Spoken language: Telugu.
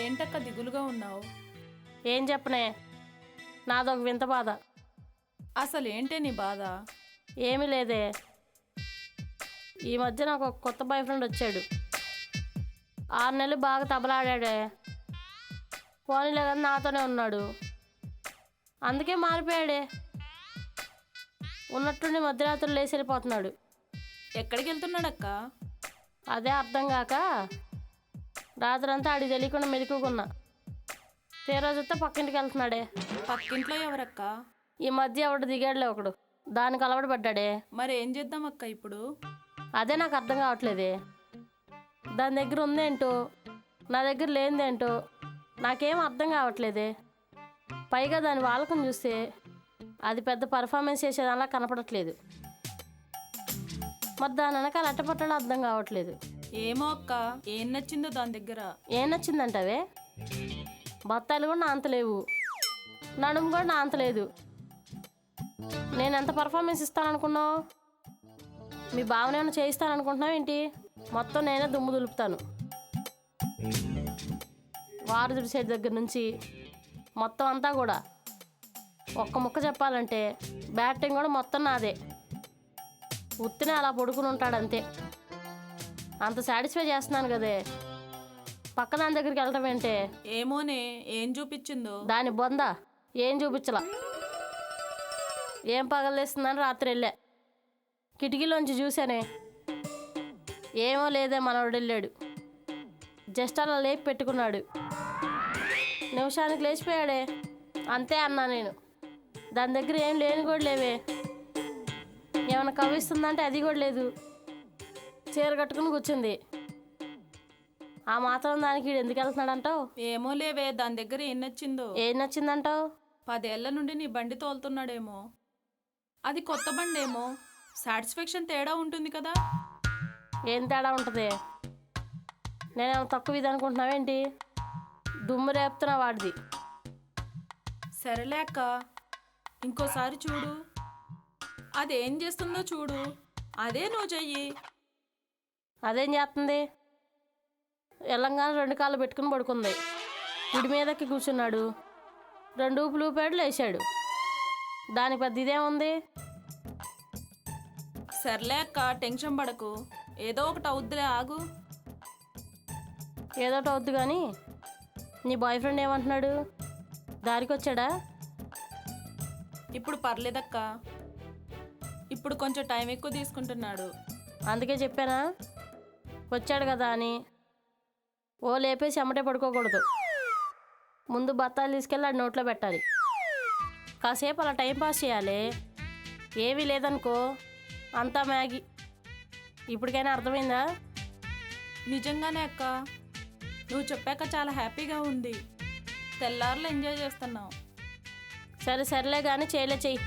ఏంటక్క దిగులుగా ఉన్నావు? ఏం చెప్పనే, నాదొక వింత బాధ. అసలు ఏంటే నీ బాధ? ఏమీ లేదే, ఈ మధ్య నాకు ఒక కొత్త బాయ్ ఫ్రెండ్ వచ్చాడు. 6 నెలలు బాగా తబలాడాడే, పోనీలే కానీ నాతోనే ఉన్నాడు. అందుకే మారిపోయాడే. ఉన్నట్టుండి మధ్యరాత్రులు లేచి వెళ్ళిపోతున్నాడు. ఎక్కడికి వెళ్తున్నాడక్క? అదే అర్థం కాక రాత్రంతా ఆడికి తెలియకుండా మెలుకుకున్నా. తీరా చూస్తే పక్కింటికి వెళ్తున్నాడే. పక్కింట్లో ఎవరక్క? ఈ మధ్య ఎవడు దిగాడులే ఒకడు, దానికి అలవాటు పడ్డాడే. మరి ఏం చేద్దాం అక్క ఇప్పుడు? అదే నాకు అర్థం కావట్లేదే. దాని దగ్గర ఉందేంటో, నా దగ్గర లేనిదేంటో నాకేం అర్థం కావట్లేదే. పైగా దాని వాళ్ళకం చూస్తే అది పెద్ద పర్ఫార్మెన్స్ చేసేదానిలా కనపడట్లేదు. మరి దాని వెనకాల అట్టపట్టాలో అర్థం కావట్లేదు. ఏమో అక్క, ఏం నచ్చిందో దాని దగ్గర? ఏం నచ్చిందంటవే? బత్తాయిలు కూడా నా అంతలేవు, నడుము కూడా నా అంతలేదు. నేను ఎంత పర్ఫార్మెన్స్ ఇస్తాననుకున్నావు? మీ భావనేమైనా చేయిస్తాననుకుంటున్నావు ఏంటి? మొత్తం నేనే దుమ్ము దులుపుతాను. వారధుడి సైడ్ దగ్గర నుంచి మొత్తం అంతా కూడా. ఒక్క ముక్క చెప్పాలంటే బ్యాటింగ్ కూడా మొత్తం నాదే. ఉత్తినే అలా పడుకుని ఉంటాడంతే. అంత సాటిస్ఫై చేస్తున్నాను కదే, పక్కన దాని దగ్గరికి వెళ్ళటం ఏంటే? ఏమోనే, ఏం చూపించిందో? దాని బొంద ఏం చూపించలా. ఏం పగలేస్తుందని రాత్రి వెళ్ళా, కిటికీలోంచి చూశానే. ఏమో లేదే, మనోడు వెళ్ళాడు. జస్ట్ అలా లేపి పెట్టుకున్నాడు, నిమిషానికి లేచిపోయాడే. అంతే అన్నా నేను. దాని దగ్గర ఏం లేని కూడా లేవే. ఏమైనా కవ్విస్తుందంటే అది కూడా లేదు. చీర కట్టుకుని కూర్చుంది. ఆ మాత్రం దానికి వీడు ఎందుకు వెళ్తున్నాడంటావు? ఏమో లేవే, దాని దగ్గర ఏం నచ్చిందో? ఏం నచ్చిందంటావు? 10 ఏళ్ల నుండి నీ బండి తోలుతున్నాడేమో. అది కొత్త బండి ఏమో, సాటిస్ఫాక్షన్ తేడా ఉంటుంది కదా. ఏం తేడా ఉంటుంది? నేనేమో తక్కువ ఇది అనుకుంటున్నావేంటి? దుమ్ము రేపుతున్నా వాడిది. సరేలే అక్క, ఇంకోసారి చూడు. అదేం చేస్తుందో చూడు, అదే నువ్వు చెయ్యి. అదేం చేస్తుంది? ఎల్లంగానే 2 కాళ్ళు పెట్టుకుని పడుకుంది. ఇడి మీదకి కూర్చున్నాడు, 2 ఊపులు ఊపాడు, లేచాడు. దానికి పెద్ద ఇదేముంది? సర్లే అక్క, టెన్షన్ పడకు, ఏదో ఒకటి అవుద్దిలే, ఆగు. ఏదోటి అవుద్ది కానీ నీ బాయ్ ఫ్రెండ్ ఏమంటున్నాడు? దారికి వచ్చాడా? ఇప్పుడు పర్లేదక్క, ఇప్పుడు కొంచెం టైం ఎక్కువ తీసుకుంటున్నాడు. అందుకే చెప్పానా వచ్చాడు కదా అని. ఓ లేపేసి అమ్మటే పడుకోకూడదు. ముందు బత్తాలు తీసుకెళ్ళి ఆడి నోట్లో పెట్టాలి. కాసేపు అలా టైం పాస్ చేయాలి. ఏమీ లేదనుకో, అంతా మ్యాగీ. ఇప్పటికైనా అర్థమైందా? నిజంగానే అక్క, నువ్వు చెప్పాక చాలా హ్యాపీగా ఉంది. తెల్లారులు ఎంజాయ్ చేస్తున్నావు. సరే సర్లే కానీ చేయలే చెయ్యి.